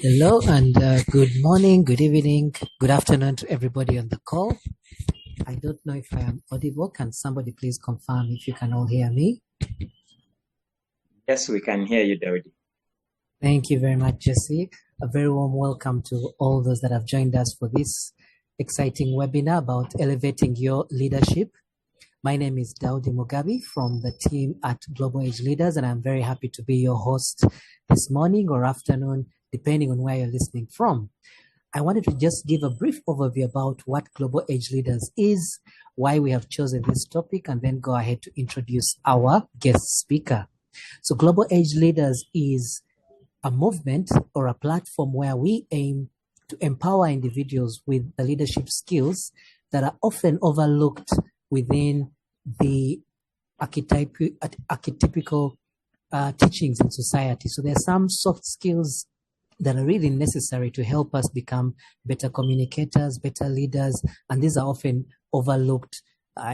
Hello and good morning, good evening, good afternoon to everybody on the call. I don't know if I am audible. Can somebody please confirm if you can all hear me? Yes, we can hear you, Daudi. Thank you very much, Jesse. A very warm welcome to all those that have joined us for this exciting webinar about elevating your leadership. My name is Daudi Mugabi from the team at Global Age Leaders, and I'm very happy to be your host this morning or afternoon, depending on where you're listening from. I wanted to just give a brief overview about what Global Age Leaders is, why we have chosen this topic, and then go ahead to introduce our guest speaker. So Global Age Leaders is a movement or a platform where we aim to empower individuals with the leadership skills that are often overlooked within the archetypical teachings in society. So there are some soft skills that are really necessary to help us become better communicators, better leaders, and these are often overlooked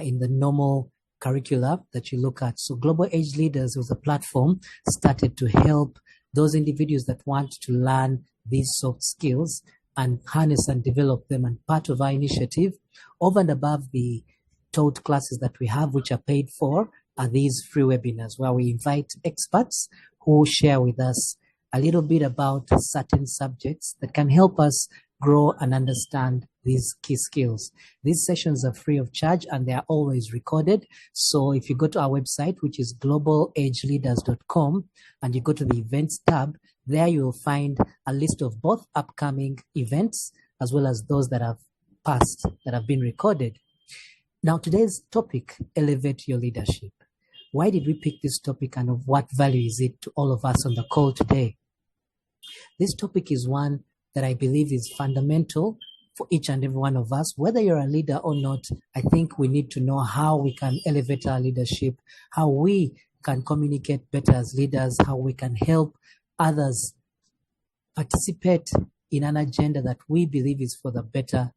in the normal curricula that you look at. So Global Age Leaders was a platform started to help those individuals that want to learn these soft skills and harness and develop them. And part of our initiative, over and above the taught classes that we have, which are paid for, are these free webinars where we invite experts who share with us a little bit about certain subjects that can help us grow and understand these key skills. These sessions are free of charge and they are always recorded. So if you go to our website, which is globalageleaders.com, and you go to the events tab, there you will find a list of both upcoming events as well as those that have passed, that have been recorded. Now, today's topic, elevate your leadership. Why did we pick this topic and of what value is it to all of us on the call today? This topic is one that I believe is fundamental for each and every one of us. Whether you're a leader or not, I think we need to know how we can elevate our leadership, how we can communicate better as leaders, how we can help others participate in an agenda that we believe is for the better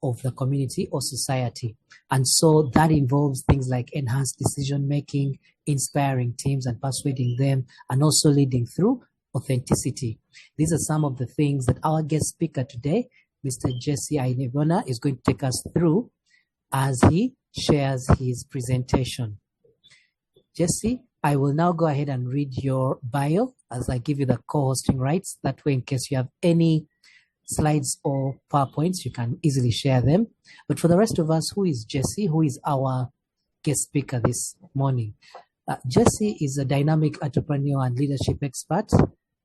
of the community or society. And so that involves things like enhanced decision making, inspiring teams and persuading them, and also leading through authenticity. These are some of the things that our guest speaker today, Mr. Jesse Ainebona, is going to take us through as he shares his presentation. Jesse, I will now go ahead and read your bio as I give you the co-hosting rights. That way, in case you have any slides or PowerPoints, you can easily share them. But for the rest of us, who is Jesse? Who is our guest speaker this morning? Jesse is a dynamic entrepreneur and leadership expert,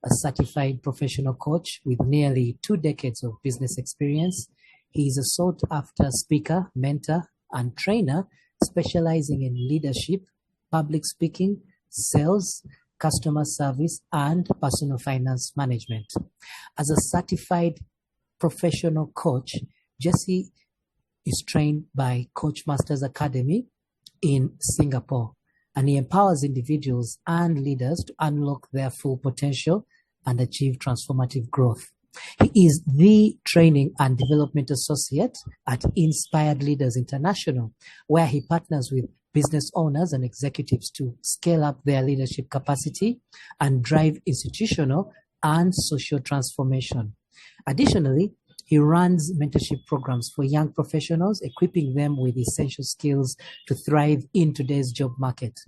a certified professional coach with nearly 2 decades of business experience. He is a sought-after speaker, mentor, and trainer specializing in leadership, public speaking, sales, customer service, and personal finance management. As a certified professional coach, Jesse is trained by Coach Masters Academy in Singapore, and he empowers individuals and leaders to unlock their full potential and achieve transformative growth. He is the training and development associate at Inspired Leaders International, where he partners with business owners and executives to scale up their leadership capacity and drive institutional and social transformation. Additionally, he runs mentorship programs for young professionals, equipping them with essential skills to thrive in today's job market.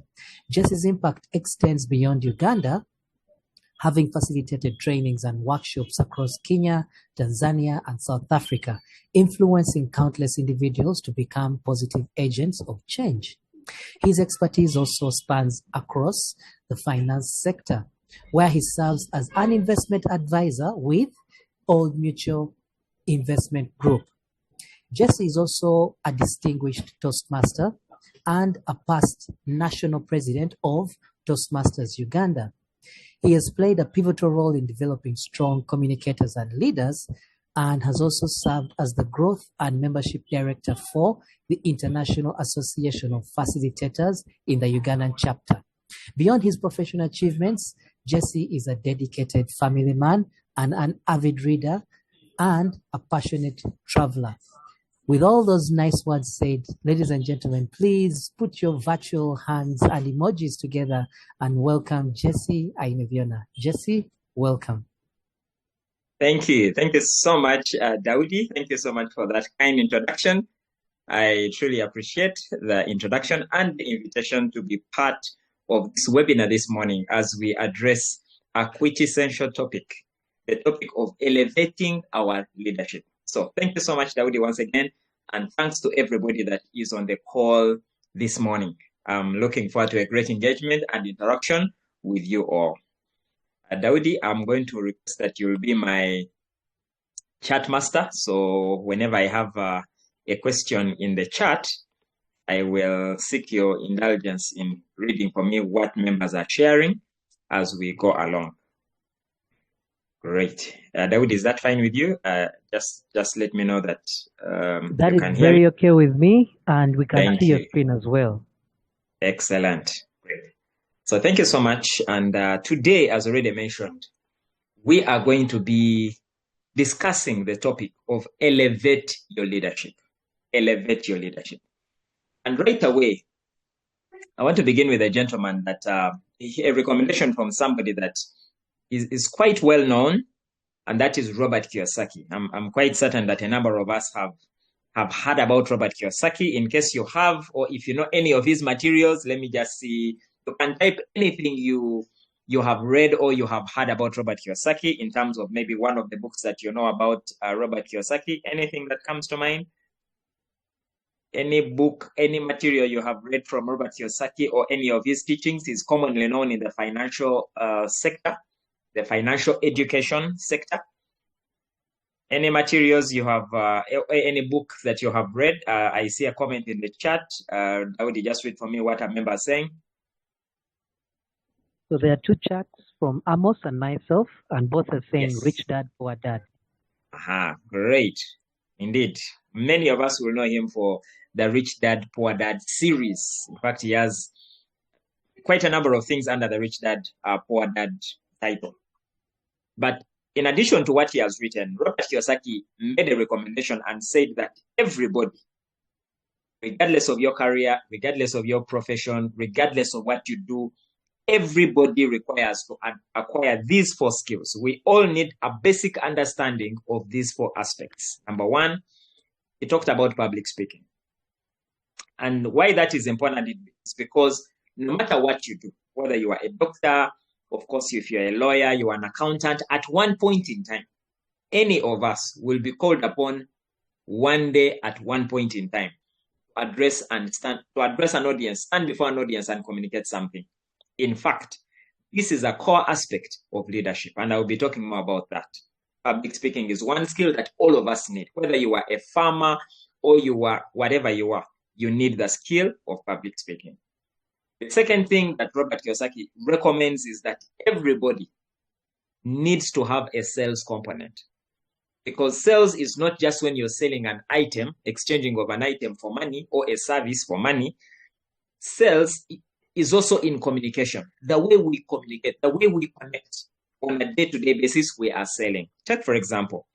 Jesse's impact extends beyond Uganda, having facilitated trainings and workshops across Kenya, Tanzania, and South Africa, influencing countless individuals to become positive agents of change. His expertise also spans across the finance sector, where he serves as an investment advisor with Old Mutual Investment Group. Jesse is also a distinguished Toastmaster and a past national president of Toastmasters Uganda. He has played a pivotal role in developing strong communicators and leaders, and has also served as the Growth and Membership Director for the International Association of Facilitators in the Ugandan chapter. Beyond his professional achievements, Jesse is a dedicated family man and an avid reader and a passionate traveler. With all those nice words said, ladies and gentlemen, please put your virtual hands and emojis together and welcome Jesse Ainebona. Jesse, welcome. Thank you. Thank you so much, Daudi. Thank you so much for that kind introduction. I truly appreciate the introduction and the invitation to be part of this webinar this morning as we address a quintessential topic, the topic of elevating our leadership. So thank you so much, Daudi, once again, and thanks to everybody that is on the call this morning. I'm looking forward to a great engagement and interaction with you all. Daudi, I'm going to request that you will be my chat master. So whenever I have a question in the chat, I will seek your indulgence in reading for me what members are sharing as we go along. Great. David, is that fine with you? Just let me know that that you is can hear very me. okay with me, and we can Thank see your you. screen as well. Excellent. Great. So thank you so much. And today, as already mentioned, we are going to be discussing the topic of elevate your leadership. Elevate your leadership. And right away, I want to begin with a gentleman that a recommendation from somebody that is quite well known, and that is Robert Kiyosaki. I'm quite certain that a number of us have heard about Robert Kiyosaki. In case you have, or if you know any of his materials, let me just see. You can type anything you have read or you have heard about Robert Kiyosaki in terms of maybe one of the books that you know about Robert Kiyosaki. Anything that comes to mind? Any book, any material you have read from Robert Kiyosaki or any of his teachings is commonly known in the financial sector, the financial education sector. Any materials you have, any book that you have read? I see a comment in the chat. Daudi, just read for me what a member is saying. So there are two chats from Amos and myself, and both are saying Yes. Rich Dad, Poor Dad. Aha, great. Indeed. Many of us will know him for the Rich Dad, Poor Dad series. In fact, he has quite a number of things under the Rich Dad, Poor Dad title. But in addition to what he has written, Robert Kiyosaki made a recommendation and said that everybody, regardless of your career, regardless of your profession, regardless of what you do, everybody requires to acquire these 4 skills. We all need a basic understanding of these 4 aspects. Number 1, he talked about public speaking. And why that is important is because no matter what you do, whether you are a doctor, of course, if you're a lawyer, you're an accountant, at one point in time, any of us will be called upon one day at one point in time to address an audience, stand before an audience and communicate something. In fact, this is a core aspect of leadership, and I will be talking more about that. Public speaking is one skill that all of us need. Whether you are a farmer or you are whatever you are, you need the skill of public speaking. The second thing that Robert Kiyosaki recommends is that everybody needs to have a sales component. Because sales is not just when you're selling an item, exchanging of an item for money or a service for money. Sales is also in communication. The way we communicate, the way we connect on a day-to-day basis, we are selling. Take, for example,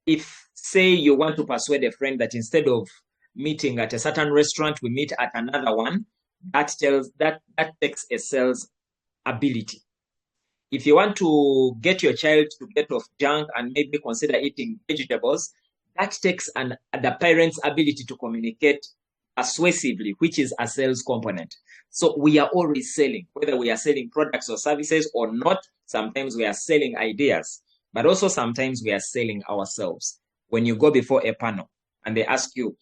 if, say, you want to persuade a friend that instead of meeting at a certain restaurant, we meet at another one, that takes a sales ability. If you want to get your child to get off junk and maybe consider eating vegetables, that takes the parent's ability to communicate persuasively, which is a sales component. So we are always selling, whether we are selling products or services or not. Sometimes we are selling ideas, but also sometimes we are selling ourselves. When you go before a panel and they ask you,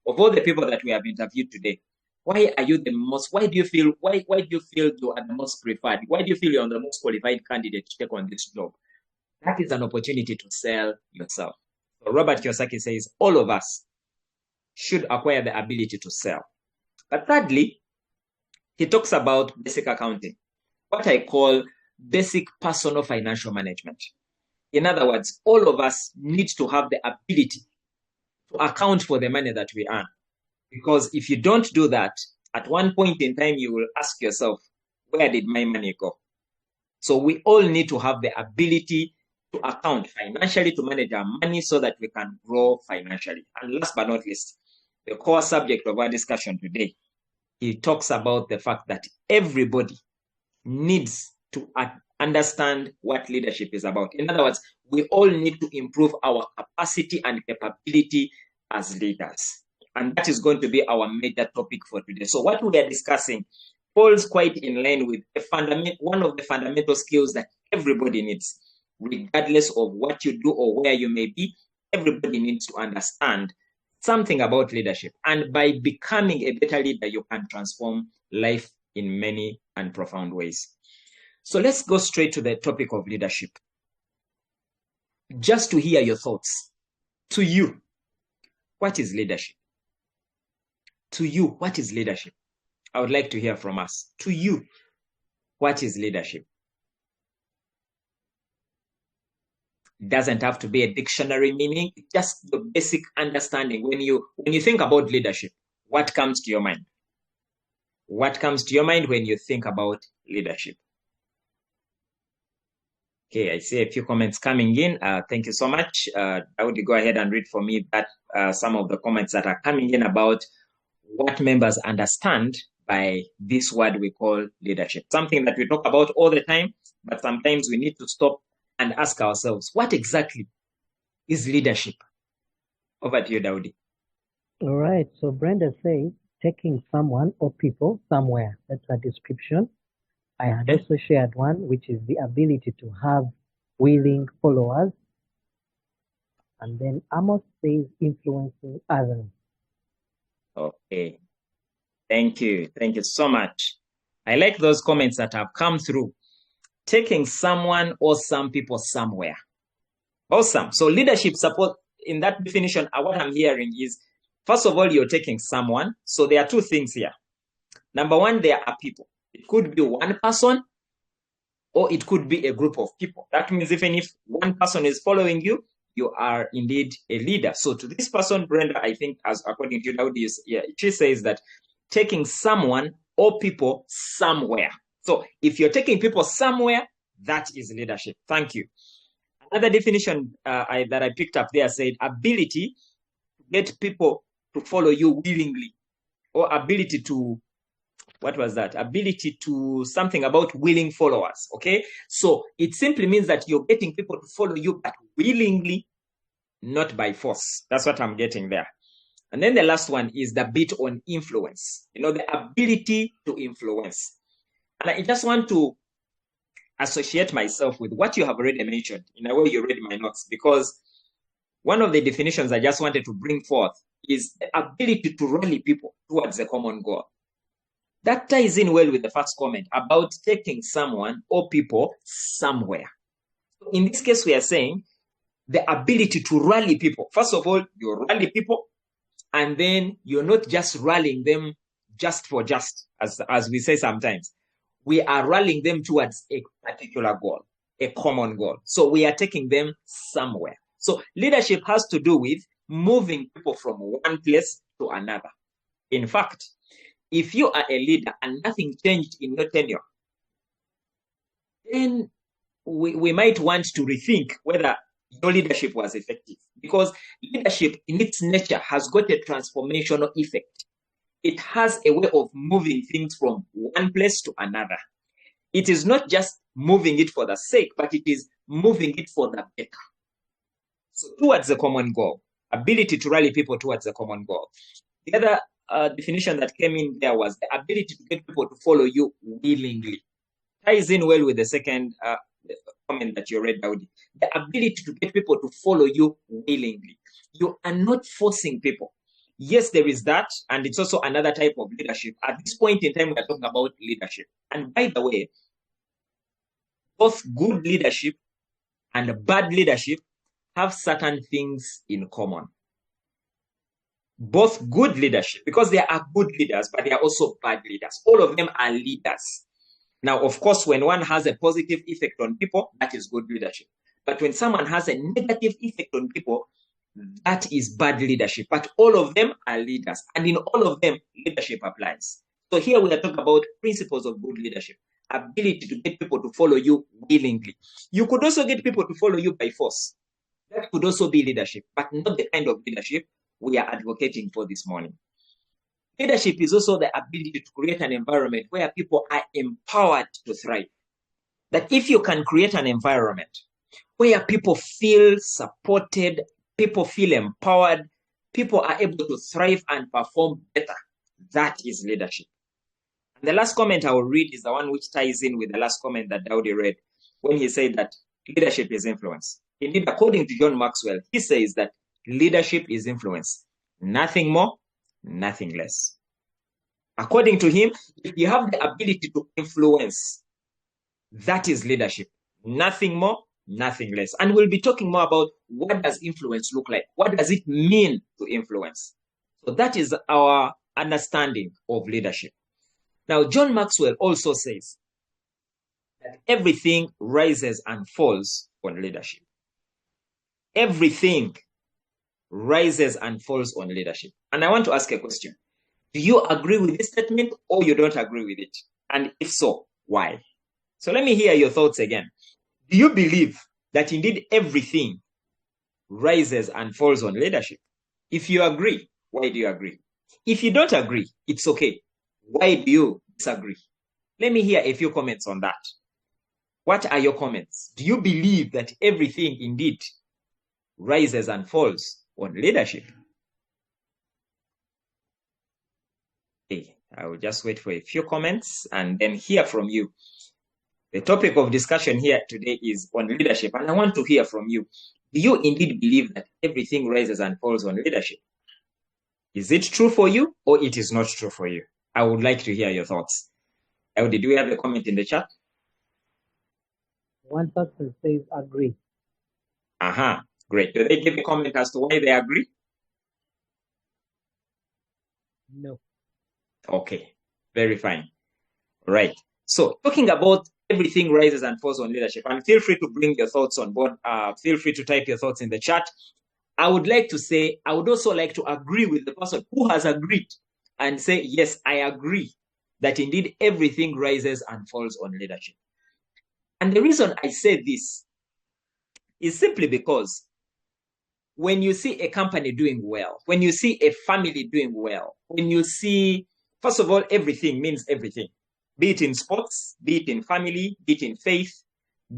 of all the people that we have interviewed today, why do you feel you are the most preferred? Why do you feel you're the most qualified candidate to take on this job? That is an opportunity to sell yourself. So Robert Kiyosaki says all of us should acquire the ability to sell. But thirdly, he talks about basic accounting, what I call basic personal financial management. In other words, all of us need to have the ability to account for the money that we earn. Because if you don't do that, at one point in time, you will ask yourself, where did my money go? So we all need to have the ability to account financially, to manage our money so that we can grow financially. And last but not least, the core subject of our discussion today, he talks about the fact that everybody needs to understand what leadership is about. In other words, we all need to improve our capacity and capability as leaders. And that is going to be our major topic for today. So what we are discussing falls quite in line with one of the fundamental skills that everybody needs, regardless of what you do or where you may be. Everybody needs to understand something about leadership. And by becoming a better leader, you can transform life in many and profound ways. So let's go straight to the topic of leadership. Just to hear your thoughts. To you, what is leadership? To you, what is leadership? I would like to hear from us. To you, what is leadership? It doesn't have to be a dictionary meaning, just the basic understanding. When you think about leadership, what comes to your mind? What comes to your mind when you think about leadership? Okay, I see a few comments coming in. Thank you so much. Would you go ahead and read for me that some of the comments that are coming in about what members understand by this word we call leadership. Something that we talk about all the time, but sometimes we need to stop and ask ourselves, what exactly is leadership? Over to you, Daudi. All right. So Brenda says, taking someone or people somewhere. That's a description. I had also shared one, which is the ability to have willing followers. And then Amos says, influencing others. Okay. Thank you. Thank you so much. I like those comments that have come through. Taking someone or some people somewhere. Awesome. So leadership support, in that definition, what I'm hearing is, first of all, you're taking someone. So there are two things here. Number one, there are people. It could be one person or it could be a group of people. That means even if one person is following you, you are indeed a leader. So to this person, Brenda, I think, as according to Daudi, she says that taking someone or people somewhere. So if you're taking people somewhere, that is leadership. Thank you. Another definition that I picked up there said ability to get people to follow you willingly, or ability to, what was that? Ability to something about willing followers. Okay. So it simply means that you're getting people to follow you, but willingly, not by force. That's what I'm getting there. And then the last one is the bit on influence, the ability to influence. And I just want to associate myself with what you have already mentioned. In a way, you read my notes, because one of the definitions I just wanted to bring forth is the ability to rally people towards a common goal. That ties in well with the first comment about taking someone or people somewhere. In this case, we are saying the ability to rally people. First of all, you rally people, and then you're not just rallying them just for just, as we say sometimes. We are rallying them towards a particular goal, a common goal. So we are taking them somewhere. So leadership has to do with moving people from one place to another. In fact, if you are a leader and nothing changed in your tenure, then we might want to rethink whether your leadership was effective. Because leadership in its nature has got a transformational effect. It has a way of moving things from one place to another. It is not just moving it for the sake, but it is moving it for the better. So towards the common goal, ability to rally people towards the common goal. The other definition that came in there was the ability to get people to follow you willingly. Ties in well with the second comment that you read, Daudi. The ability to get people to follow you willingly. You are not forcing people. Yes, there is that, and it's also another type of leadership. At this point in time, we are talking about leadership. And by the way, both good leadership and bad leadership have certain things in common. Both good leadership, because there are good leaders, but there are also bad leaders. All of them are leaders. Now, of course, when one has a positive effect on people, that is good leadership. But when someone has a negative effect on people, that is bad leadership. But all of them are leaders. And in all of them, leadership applies. So here we are talking about principles of good leadership. Ability to get people to follow you willingly. You could also get people to follow you by force. That could also be leadership, but not the kind of leadership we are advocating for this morning. Leadership is also the ability to create an environment where people are empowered to thrive. That if you can create an environment where people feel supported, people feel empowered, people are able to thrive and perform better. That is leadership. And the last comment I will read is the one which ties in with the last comment that Daudi read when he said that leadership is influence. Indeed, according to John Maxwell, he says that leadership is influence. Nothing more, nothing less. According to him, if you have the ability to influence, that is leadership. Nothing more, nothing less. And we'll be talking more about what does influence look like? What does it mean to influence? So that is our understanding of leadership. Now, John Maxwell also says that everything rises and falls on leadership. Everything rises and falls on leadership. And I want to ask a question. Do you agree with this statement or you don't agree with it? And if so, why? So let me hear your thoughts again. Do you believe that indeed everything rises and falls on leadership? If you agree, why do you agree? If you don't agree, it's okay. Why do you disagree? Let me hear a few comments on that. What are your comments? Do you believe that everything indeed rises and falls on leadership? Okay, I will just wait for a few comments and then hear from you. The topic of discussion here today is on leadership, and I want to hear from you. Do you indeed believe that everything rises and falls on leadership? Is it true for you or it is not true for you? I would like to hear your thoughts. Did we have a comment in the chat? One person says agree. Great. Do they give a comment as to why they agree? No. Okay, very fine. Right. So talking about everything rises and falls on leadership, and feel free to bring your thoughts on board. Feel free to type your thoughts in the chat. I would like to say, I would also like to agree with the person who has agreed and say, yes, I agree that indeed everything rises and falls on leadership. And the reason I say this is simply because when you see a company doing well, when you see a family doing well, when you see, first of all, everything means everything. Be it in sports, be it in family, be it in faith,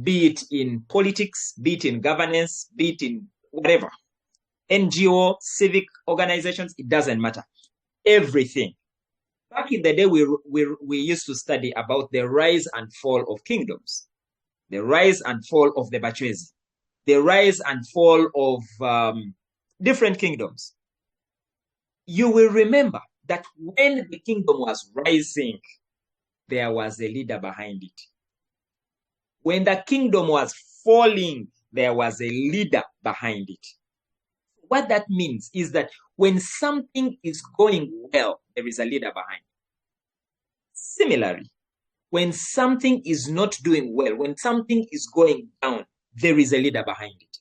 be it in politics, be it in governance, be it in whatever. NGO, civic organizations, it doesn't matter. Everything. Back in the day, we used to study about the rise and fall of kingdoms, the rise and fall of the Bachwezi, the rise and fall of different kingdoms. You will remember that when the kingdom was rising, there was a leader behind it. When the kingdom was falling, there was a leader behind it. What that means is that when something is going well, there is a leader behind it. Similarly, when something is not doing well, when something is going down, there is a leader behind it.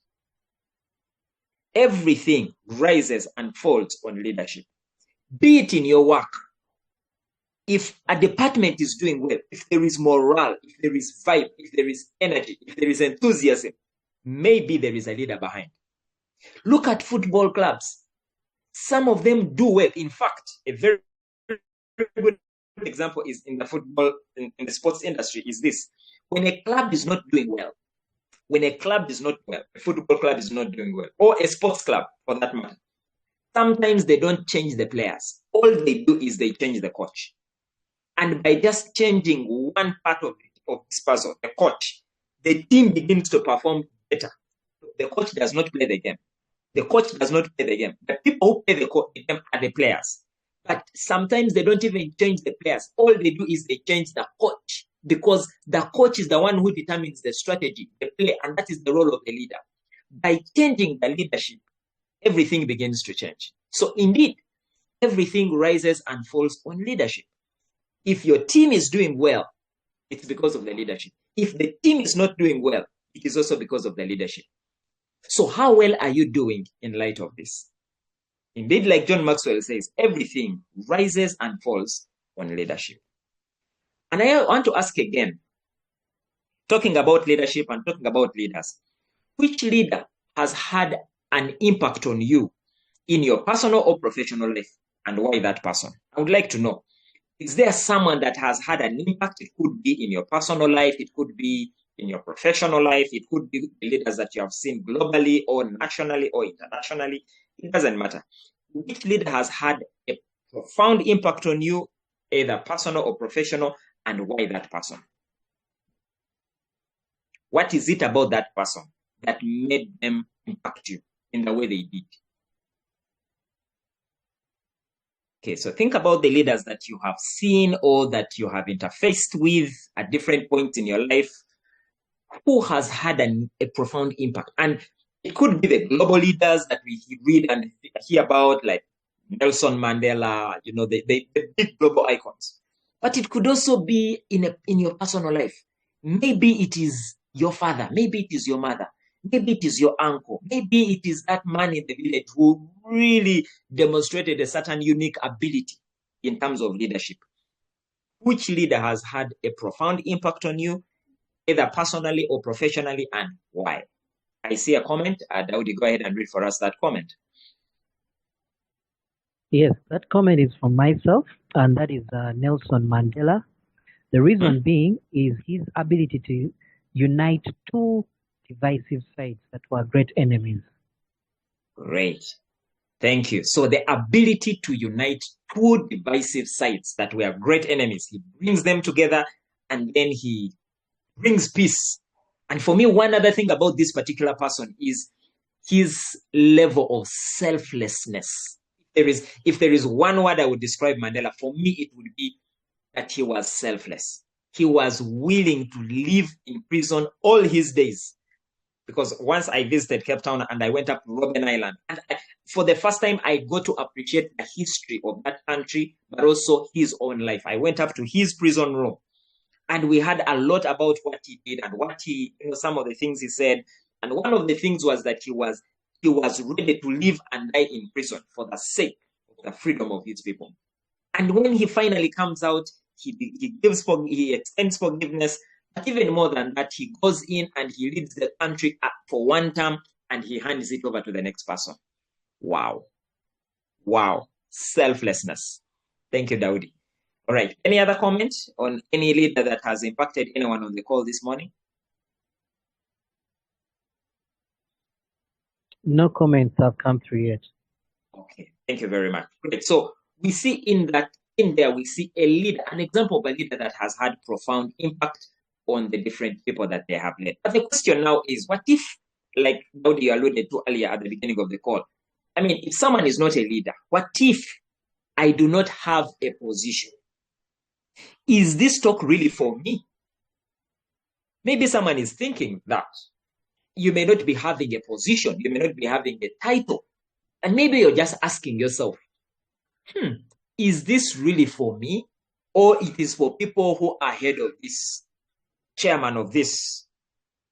Everything rises and falls on leadership. Be it in your work. If a department is doing well, if there is morale, if there is vibe, if there is energy, if there is enthusiasm, maybe there is a leader behind. Look at football clubs. Some of them do well. In fact, a very, very good example is in the football, in the sports industry is this. When a club is not doing well, when a club is not well, a football club is not doing well, or a sports club for that matter, sometimes they don't change the players. All they do is they change the coach. And by just changing one part of this puzzle, the coach, the team begins to perform better. The coach does not play the game. The coach does not play the game. The people who play the game are the players. But sometimes they don't even change the players. All they do is they change the coach, because the coach is the one who determines the strategy, the play, and that is the role of the leader. By changing the leadership, everything begins to change. So indeed, everything rises and falls on leadership. If your team is doing well, it's because of the leadership. If the team is not doing well, it is also because of the leadership. So how well are you doing in light of this? Indeed, like John Maxwell says, everything rises and falls on leadership. And I want to ask again, talking about leadership and talking about leaders, which leader has had an impact on you in your personal or professional life, and why that person? I would like to know. Is there someone that has had an impact? It could be in your personal life, it could be in your professional life. It could be leaders that you have seen globally or nationally or internationally. It doesn't matter. Which leader has had a profound impact on you, either personal or professional, and why that person? What is it about that person that made them impact you in the way they did? Okay, so think about the leaders that you have seen or that you have interfaced with at different points in your life. Who has had a profound impact? And it could be the global leaders that we read and hear about, like Nelson Mandela, the big global icons. But it could also be in your personal life. Maybe it is your father, maybe it is your mother, maybe it is your uncle, maybe it is that man in the village who really demonstrated a certain unique ability in terms of leadership. Which leader has had a profound impact on you, either personally or professionally, and why? I see a comment. Daudi, go ahead and read for us that comment. Yes, that comment is from myself, and that is Nelson Mandela. The reason being is his ability to unite two divisive sides that were great enemies. Great. Thank you. So the ability to unite two divisive sides that were great enemies, he brings them together and then he brings peace. And for me, one other thing about this particular person is his level of selflessness. If there is one word I would describe Mandela, for me, it would be that he was selfless. He was willing to live in prison all his days. Because once I visited Cape Town and I went up to Robben Island, and for the first time, I got to appreciate the history of that country, but also his own life. I went up to his prison room, and we had a lot about what he did and what some of the things he said. And one of the things was that he was ready to live and die in prison for the sake of the freedom of his people. And when he finally comes out, he extends forgiveness. But even more than that, he goes in and he leads the country up for one term and he hands it over to the next person. Wow. Selflessness. Thank you, Daudi. All right. Any other comments on any leader that has impacted anyone on the call this morning? No comments have come through yet. Okay. Thank you very much. Great. So we see in there, we see a leader, an example of a leader that has had profound impact on the different people that they have led. But the question now is, what if, like Daudi alluded to earlier at the beginning of the call, I mean, if someone is not a leader, what if I do not have a position? Is this talk really for me? Maybe someone is thinking that you may not be having a position, you may not be having a title, and maybe you're just asking yourself, is this really for me? Or it is for people who are head of this, chairman of this,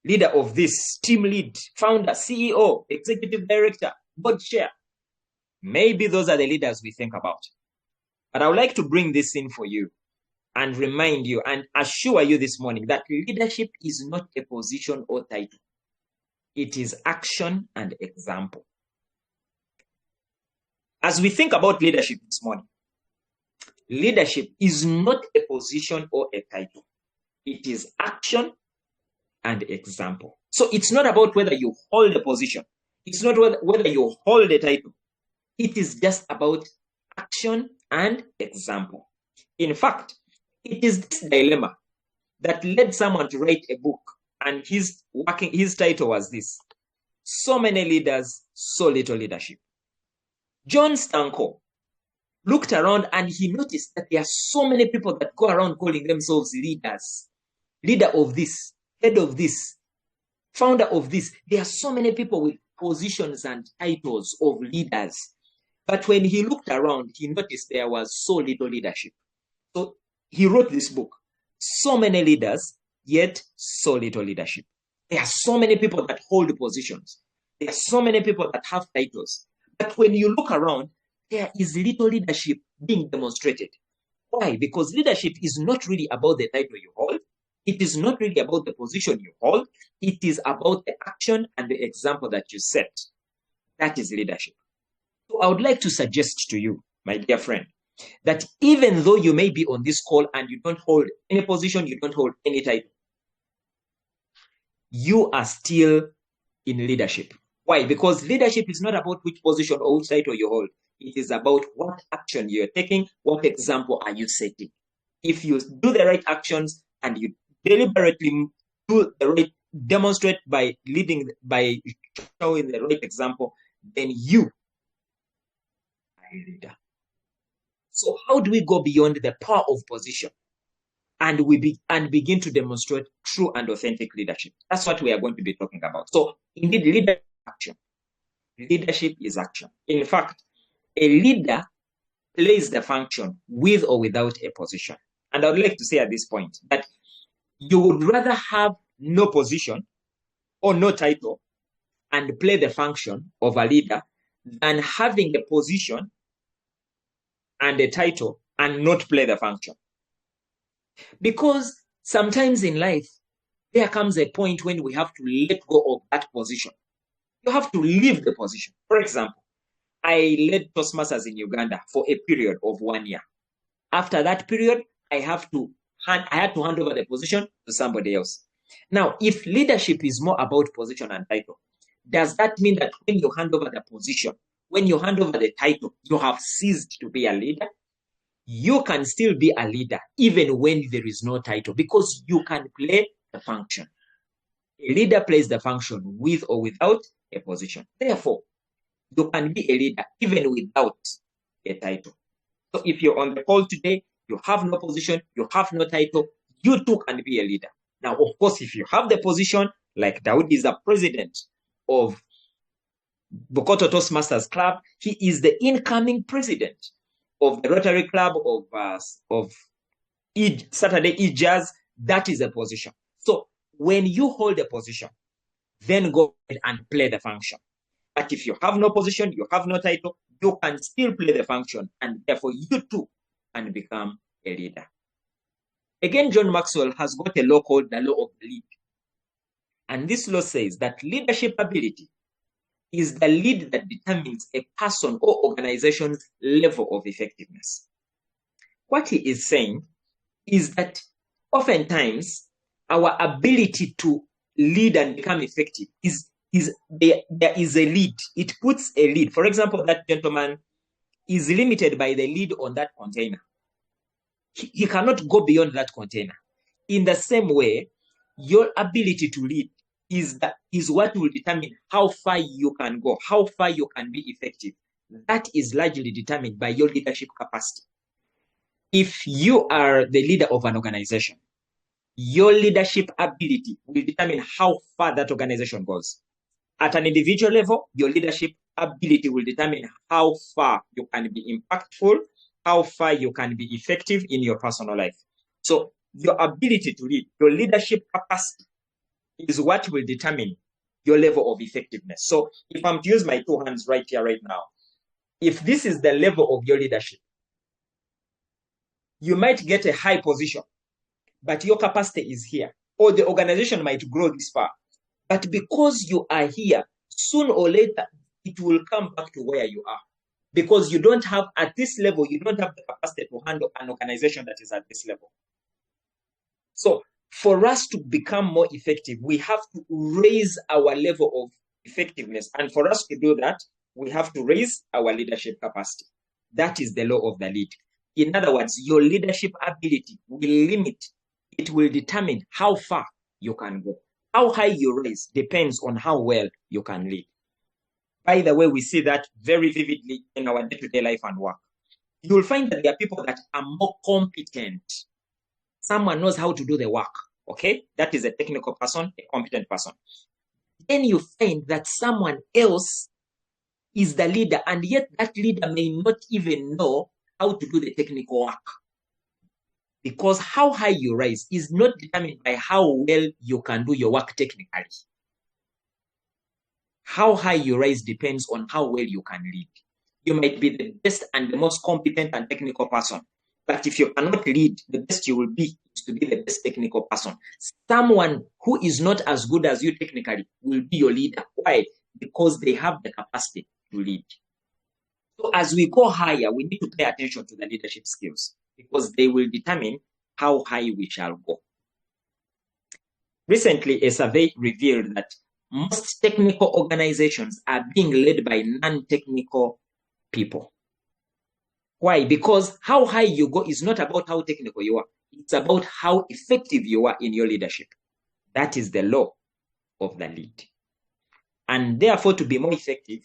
leader of this, team lead, founder, CEO, executive director, board chair? Maybe those are the leaders we think about. But I would like to bring this in for you and remind you and assure you this morning that leadership is not a position or title. It is action and example. As we think about leadership this morning, leadership is not a position or a title. It is action and example. So it's not about whether you hold a position. It's not whether you hold a title. It is just about action and example. In fact, it is this dilemma that led someone to write a book, and his title was this: So Many Leaders, So Little Leadership. John Stanko looked around and he noticed that there are so many people that go around calling themselves leaders. Leader of this, head of this, founder of this. There are so many people with positions and titles of leaders. But when he looked around, he noticed there was so little leadership. So he wrote this book, So Many Leaders, Yet So Little Leadership. There are so many people that hold positions. There are so many people that have titles. But when you look around, there is little leadership being demonstrated. Why? Because leadership is not really about the title you hold. It is not really about the position you hold. It is about the action and the example that you set. That is leadership. So I would like to suggest to you, my dear friend, that even though you may be on this call and you don't hold any position, you don't hold any title, you are still in leadership. Why? Because leadership is not about which position or which title you hold. It is about what action you're taking, what example are you setting. If you do the right actions and you deliberately demonstrate by leading, by showing the right example, then you are a leader. So how do we go beyond the power of position and begin to demonstrate true and authentic leadership? That's what we are going to be talking about. So indeed, leadership is action. Leadership is action. In fact, a leader plays the function with or without a position. And I would like to say at this point that you would rather have no position or no title and play the function of a leader than having a position and a title and not play the function. Because sometimes in life, there comes a point when we have to let go of that position. You have to leave the position. For example, I led Toastmasters in Uganda for a period of 1 year. After that period, I had to hand over the position to somebody else. Now, if leadership is more about position and title, does that mean that when you hand over the position, when you hand over the title, you have ceased to be a leader? You can still be a leader even when there is no title, because you can play the function. A leader plays the function with or without a position. Therefore, you can be a leader even without a title. So if you're on the call today, you have no position, you have no title, you too can be a leader. Now, of course, if you have the position, like Dawood is a president of Bukoto Toastmasters Club, he is the incoming president of the Rotary Club of Saturday E-Jazz. That is a position. So when you hold a position, then go ahead and play the function. But if you have no position, you have no title, you can still play the function, and therefore you too can become a leader. Again, John Maxwell has got a law called the law of the lead. And this law says that leadership ability is the lead that determines a person or organization's level of effectiveness. What he is saying is that oftentimes our ability to lead and become effective there is a lead. It puts a lead. For example, that gentleman is limited by the lead on that container. He cannot go beyond that container. In the same way, your ability to lead is what will determine how far you can go, how far you can be effective. That is largely determined by your leadership capacity. If you are the leader of an organization, your leadership ability will determine how far that organization goes. At an individual level, your leadership ability will determine how far you can be impactful, how far you can be effective in your personal life. So your ability to lead, your leadership capacity is what will determine your level of effectiveness. So if I'm to use my two hands right here, right now, if this is the level of your leadership, you might get a high position, but your capacity is here, or the organization might grow this far. But because you are here, sooner or later, it will come back to where you are. Because you don't have, at this level, you don't have the capacity to handle an organization that is at this level. So for us to become more effective, we have to raise our level of effectiveness. And for us to do that, we have to raise our leadership capacity. That is the law of the lead. In other words, your leadership ability will limit, it will determine how far you can go. How high you raise depends on how well you can lead. By the way, we see that very vividly in our day-to-day life and work. You will find that there are people that are more competent. Someone knows how to do the work, okay? That is a technical person, a competent person. Then you find that someone else is the leader, and yet that leader may not even know how to do the technical work. Because how high you rise is not determined by how well you can do your work technically. How high you rise depends on how well you can lead. You might be the best and the most competent and technical person, but if you cannot lead, the best you will be is to be the best technical person. Someone who is not as good as you technically will be your leader. Why? Because they have the capacity to lead. So as we go higher, we need to pay attention to the leadership skills, because they will determine how high we shall go. Recently, a survey revealed that most technical organizations are being led by non-technical people. Why? Because how high you go is not about how technical you are. It's about how effective you are in your leadership. That is the law of the lead. And therefore, to be more effective,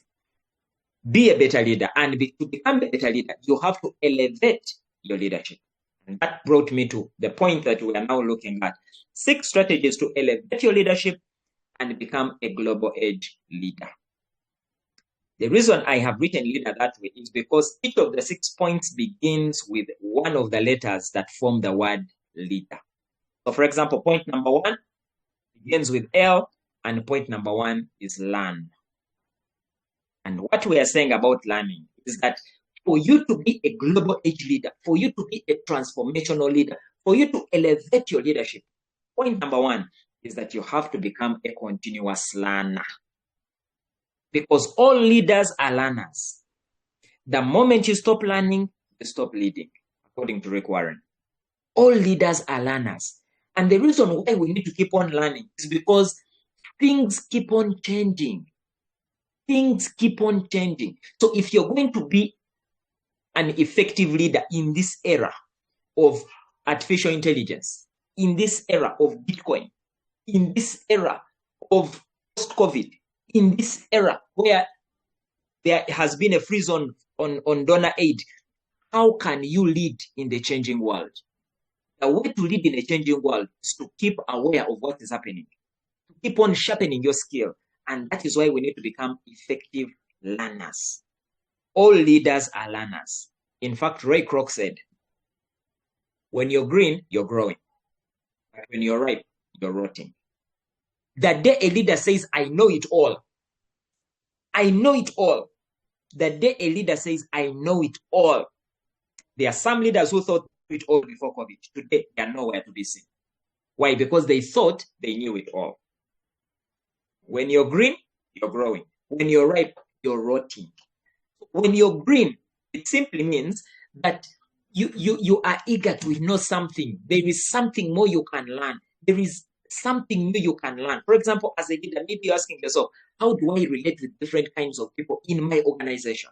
be a better leader. And to become a better leader, you have to elevate your leadership. And that brought me to the point that we are now looking at. 6 strategies to elevate your leadership and become a global age leader. The reason I have written leader that way is because each of the 6 points begins with one of the letters that form the word leader. So for example, point number 1 begins with L, and point number 1 is learn. And what we are saying about learning is that for you to be a global age leader, for you to be a transformational leader, for you to elevate your leadership, point number 1 is that you have to become a continuous learner. Because all leaders are learners. The moment you stop learning, you stop leading, according to Rick Warren. All leaders are learners. And the reason why we need to keep on learning is because things keep on changing. Things keep on changing. So if you're going to be an effective leader in this era of artificial intelligence, in this era of Bitcoin, in this era of post-COVID, in this era where there has been a freeze on donor aid, how can you lead in the changing world? The way to lead in a changing world is to keep aware of what is happening, to keep on sharpening your skill. And that is why we need to become effective learners. All leaders are learners. In fact, Ray Kroc said, when you're green, you're growing. But when you're ripe, you're rotting. The day a leader says, I know it all, I know it all. The day a leader says, I know it all. There are some leaders who thought it all before COVID. Today, they are nowhere to be seen. Why? Because they thought they knew it all. When you're green, you're growing. When you're ripe, you're rotting. When you're green, it simply means that you are eager to know something. There is something more you can learn. There is something new you can learn. For example, as a leader, maybe you're asking yourself, how do I relate with different kinds of people in my organization?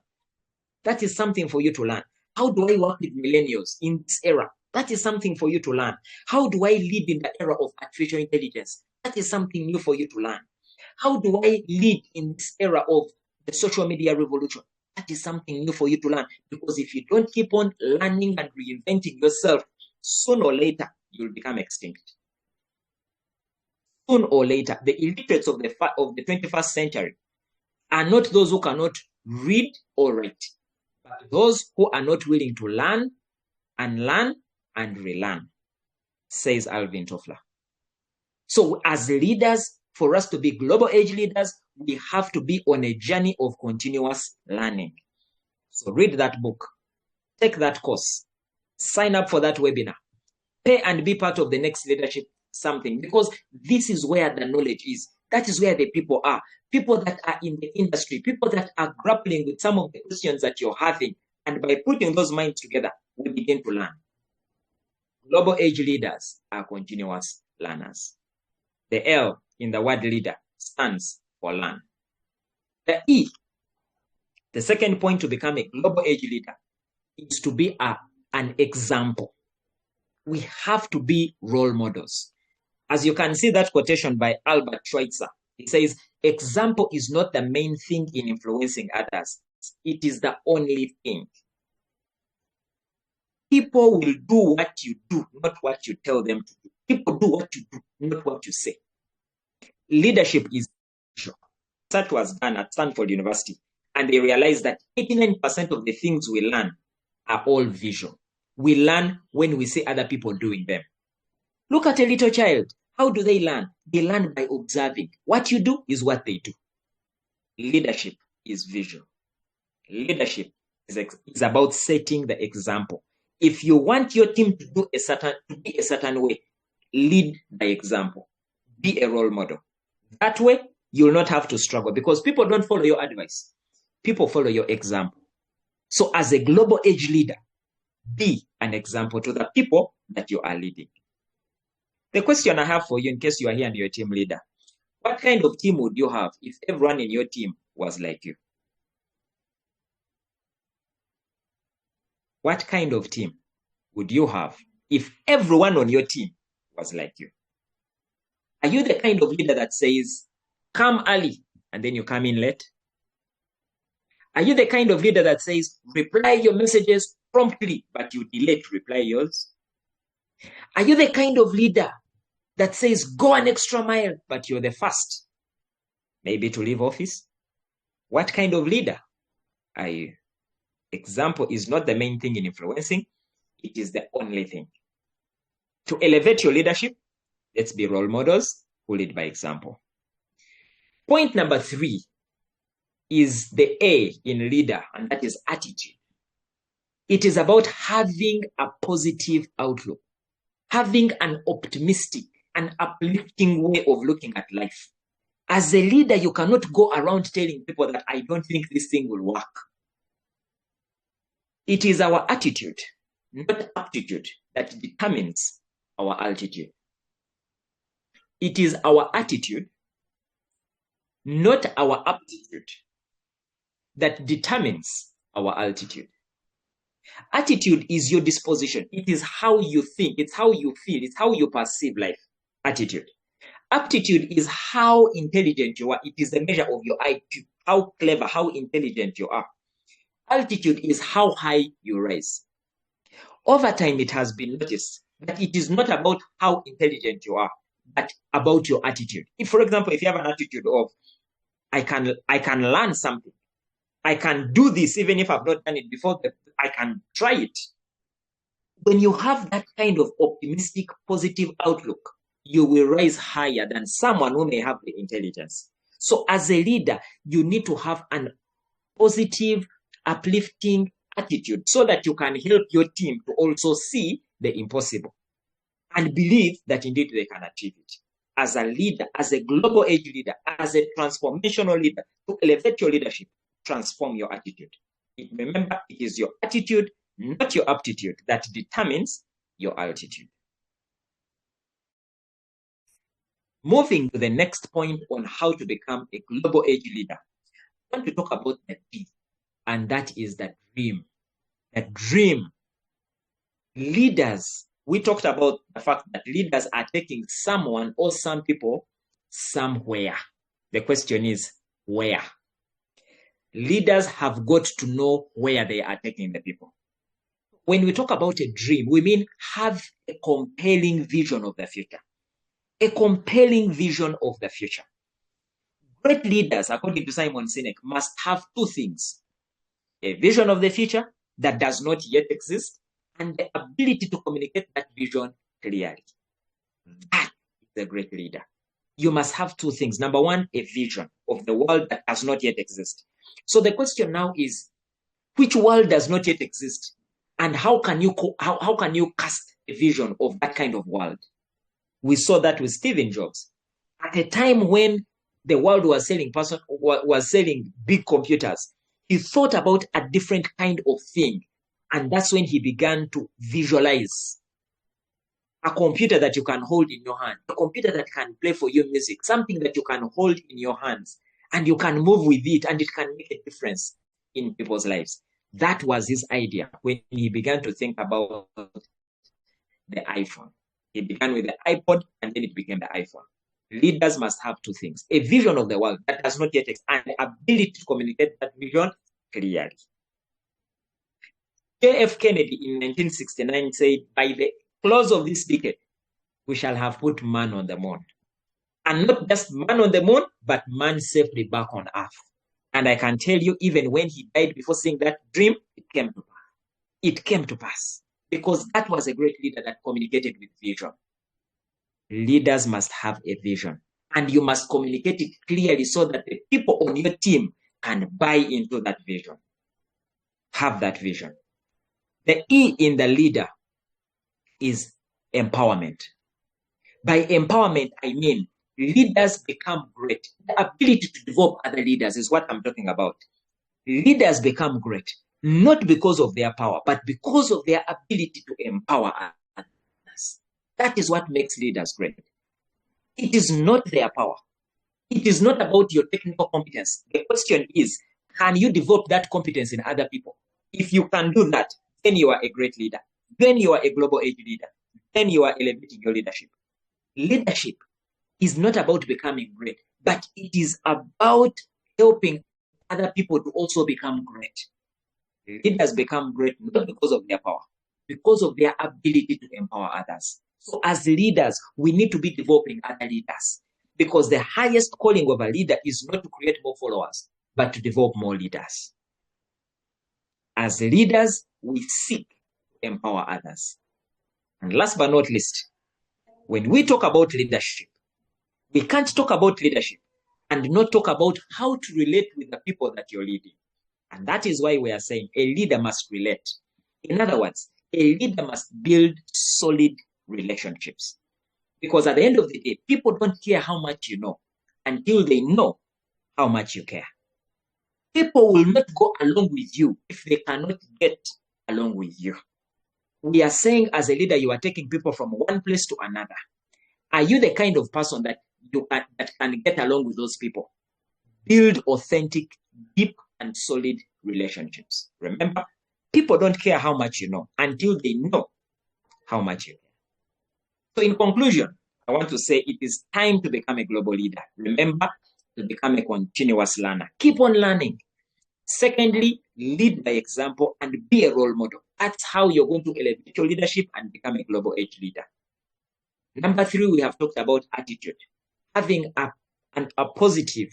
That is something for you to learn. How do I work with millennials in this era? That is something for you to learn. How do I lead in the era of artificial intelligence? That is something new for you to learn. How do I lead in this era of the social media revolution? That is something new for you to learn. Because if you don't keep on learning and reinventing yourself, sooner or later, you'll become extinct. Sooner or later, the illiterates of the 21st century are not those who cannot read or write, but those who are not willing to learn and relearn, says Alvin Toffler. So as leaders, for us to be global age leaders, we have to be on a journey of continuous learning. So read that book, take that course, sign up for that webinar, pay and be part of the next leadership something, because this is where the knowledge is. That is where the people are. People that are in the industry, people that are grappling with some of the questions that you're having. And by putting those minds together, we begin to learn. Global age leaders are continuous learners. The L in the word leader stands for learn. The E, the second point to become a global age leader, is to be an example. We have to be role models. As you can see that quotation by Albert Schweitzer, it says, example is not the main thing in influencing others. It is the only thing. People will do what you do, not what you tell them to do. People do what you do, not what you say. Leadership is visual. That was done at Stanford University, and they realized that 89% of the things we learn are all visual. We learn when we see other people doing them. Look at a little child. How do they learn? They learn by observing. What you do is what they do. Leadership is visual. Leadership is about setting the example. If you want your team to be a certain way, lead by example. Be a role model. That way, you'll not have to struggle, because people don't follow your advice. People follow your example. So as a global age leader, be an example to the people that you are leading. The question I have for you, in case you are here and you're a team leader, what kind of team would you have if everyone in your team was like you? What kind of team would you have if everyone on your team was like you? Are you the kind of leader that says, come early and then you come in late? Are you the kind of leader that says, reply your messages promptly, but you delay to reply yours? Are you the kind of leader that says, go an extra mile, but you're the first, maybe to leave office? What kind of leader are you? Example is not the main thing in influencing. It is the only thing. To elevate your leadership, let's be role models who lead by example. Point number 3 is the A in leader, and that is attitude. It is about having a positive outlook, having an optimistic and uplifting way of looking at life. As a leader, you cannot go around telling people that I don't think this thing will work. It is our attitude, not aptitude, that determines our altitude. It is our attitude, not our aptitude, that determines our altitude. Attitude is your disposition. It is how you think. It's how you feel. It's how you perceive life. Attitude. Aptitude is how intelligent you are. It is the measure of your IQ, how clever, how intelligent you are. Altitude is how high you rise. Over time, it has been noticed that it is not about how intelligent you are, but about your attitude. If, for example, if you have an attitude of, I can learn something, I can do this even if I've not done it before, I can try it. When you have that kind of optimistic, positive outlook, you will rise higher than someone who may have the intelligence. So as a leader, you need to have an positive, uplifting attitude so that you can help your team to also see the impossible and believe that indeed they can achieve it. As a leader, as a global age leader, as a transformational leader, to elevate your leadership, transform your attitude. Remember, it is your attitude, not your aptitude, that determines your altitude. Moving to the next point on how to become a global age leader, I want to talk about the D, and that is the dream. The dream. Leaders, we talked about the fact that leaders are taking someone or some people somewhere. The question is, where? Leaders have got to know where they are taking the people. When we talk about a dream, we mean have a compelling vision of the future. A compelling vision of the future. Great leaders, according to Simon Sinek, must have 2 things. A vision of the future that does not yet exist, and the ability to communicate that vision clearly. That is a great leader. You must have 2 things. Number 1, a vision of the world that does not yet exist. So the question now is, which world does not yet exist? And how can you cast a vision of that kind of world? We saw that with Stephen Jobs. At a time when the world was selling big computers, he thought about a different kind of thing. And that's when he began to visualize a computer that you can hold in your hand, a computer that can play for you music, something that you can hold in your hands and you can move with it and it can make a difference in people's lives. That was his idea when he began to think about the iPhone. He began with the iPod and then it became the iPhone. Leaders must have 2 things: a vision of the world that does not yet exist and the ability to communicate that vision clearly. J.F. Kennedy in 1969 said, by the close of this decade, we shall have put man on the moon. And not just man on the moon, but man safely back on earth. And I can tell you, even when he died before seeing that dream, it came to pass. It came to pass. Because that was a great leader that communicated with vision. Leaders must have a vision. And you must communicate it clearly so that the people on your team can buy into that vision. Have that vision. The E in the leader is empowerment. By empowerment, I mean leaders become great. The ability to develop other leaders is what I'm talking about. Leaders become great, not because of their power, but because of their ability to empower others. That is what makes leaders great. It is not their power. It is not about your technical competence. The question is, can you develop that competence in other people? If you can do that, then you are a great leader. Then you are a global age leader. Then you are elevating your leadership. Leadership is not about becoming great, but it is about helping other people to also become great. Leaders become great not because of their power, because of their ability to empower others. So as leaders, we need to be developing other leaders, because the highest calling of a leader is not to create more followers, but to develop more leaders. As leaders, we seek to empower others. And last but not least, when we talk about leadership, we can't talk about leadership and not talk about how to relate with the people that you're leading. And that is why we are saying a leader must relate. In other words, a leader must build solid relationships. Because at the end of the day, people don't care how much you know until they know how much you care. People will not go along with you if they cannot get along with you. We are saying as a leader, you are taking people from one place to another. Are you the kind of person that can get along with those people? Build authentic, deep, and solid relationships. Remember, people don't care how much you know until they know how much you care. So in conclusion, I want to say it is time to become a global leader. Remember, to become a continuous learner. Keep on learning. Secondly, lead by example and be a role model. That's how you're going to elevate your leadership and become a global age leader. Number 3, we have talked about attitude. Having a positive,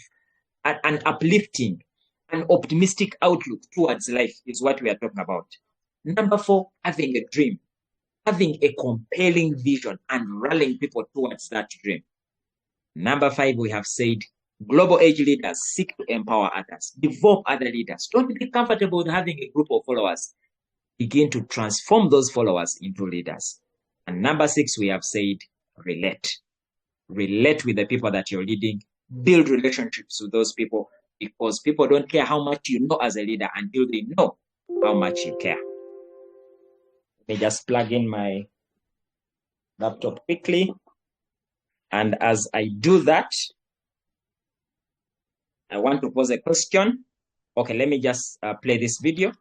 an uplifting, an optimistic outlook towards life is what we are talking about. Number 4, having a dream. Having a compelling vision and rallying people towards that dream. Number 5, we have said, global age leaders seek to empower others. Develop other leaders. Don't be comfortable with having a group of followers. Begin to transform those followers into leaders. And number 6, we have said, relate. Relate with the people that you're leading. Build relationships with those people, because people don't care how much you know as a leader until they know how much you care. Let me just plug in my laptop quickly. And as I do that, I want to pose a question. Okay, let me just play this video.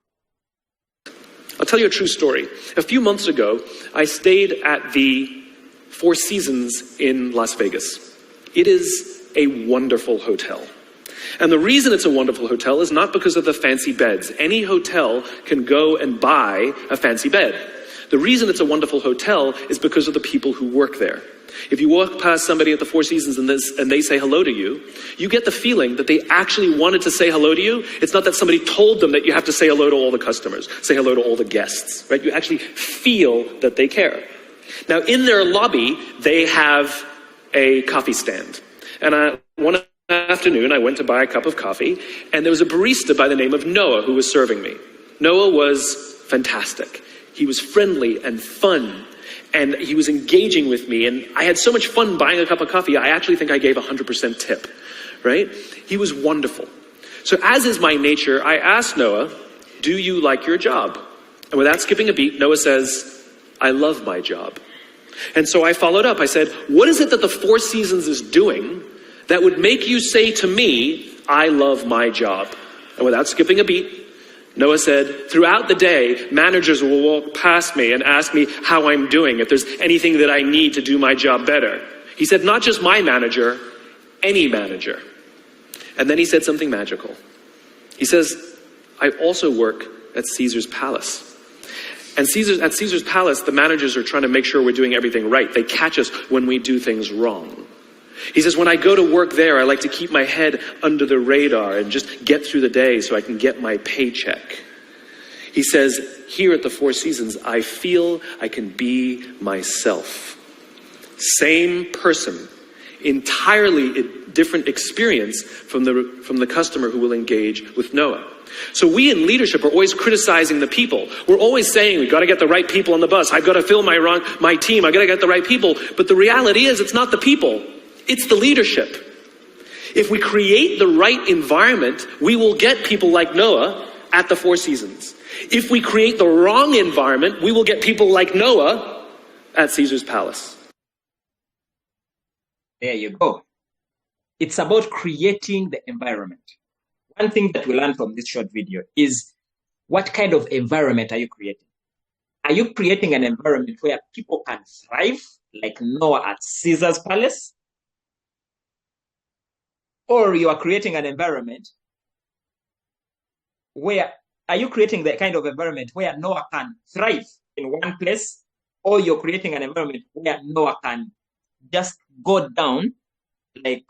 I'll tell you a true story. A few months ago, I stayed at the Four Seasons in Las Vegas. It is a wonderful hotel. And the reason it's a wonderful hotel is not because of the fancy beds. Any hotel can go and buy a fancy bed. The reason it's a wonderful hotel is because of the people who work there. If you walk past somebody at the Four Seasons and they say hello to you, you get the feeling that they actually wanted to say hello to you. It's not that somebody told them that you have to say hello to all the customers, say hello to all the guests, right? You actually feel that they care. Now, in their lobby, they have a coffee stand. And one afternoon, I went to buy a cup of coffee, and there was a barista by the name of Noah who was serving me. Noah was fantastic. He was friendly and fun, and he was engaging with me, and I had so much fun buying a cup of coffee, I actually think I gave 100% tip, right? He was wonderful. So as is my nature, I asked Noah, do you like your job? And without skipping a beat, Noah says, I love my job. And so I followed up. I said, what is it that the Four Seasons is doing that would make you say to me, I love my job? And without skipping a beat, Noah said, throughout the day, managers will walk past me and ask me how I'm doing, if there's anything that I need to do my job better. He said, not just my manager, any manager. And then he said something magical. He says, I also work at Caesar's Palace. And at Caesar's Palace, the managers are trying to make sure we're doing everything right. They catch us when we do things wrong. He says, when I go to work there, I like to keep my head under the radar and just get through the day so I can get my paycheck. He says, here at the Four Seasons, I feel I can be myself. Same person, entirely different experience from the customer who will engage with Noah. So we in leadership are always criticizing the people. We're always saying, we've got to get the right people on the bus. I've got to fill my team. I've got to get the right people. But the reality is, it's not the people. It's the leadership. If we create the right environment, we will get people like Noah at the Four Seasons. If we create the wrong environment, we will get people like Noah at Caesar's palace. There you go. It's about creating the environment. One thing that we learned from this short video is what kind of environment are you creating? Are you creating an environment where people can thrive, like Noah at Caesar's palace? Or you are creating an environment where, are you creating the kind of environment where Noah can thrive in one place, or you're creating an environment where Noah can just go down, like,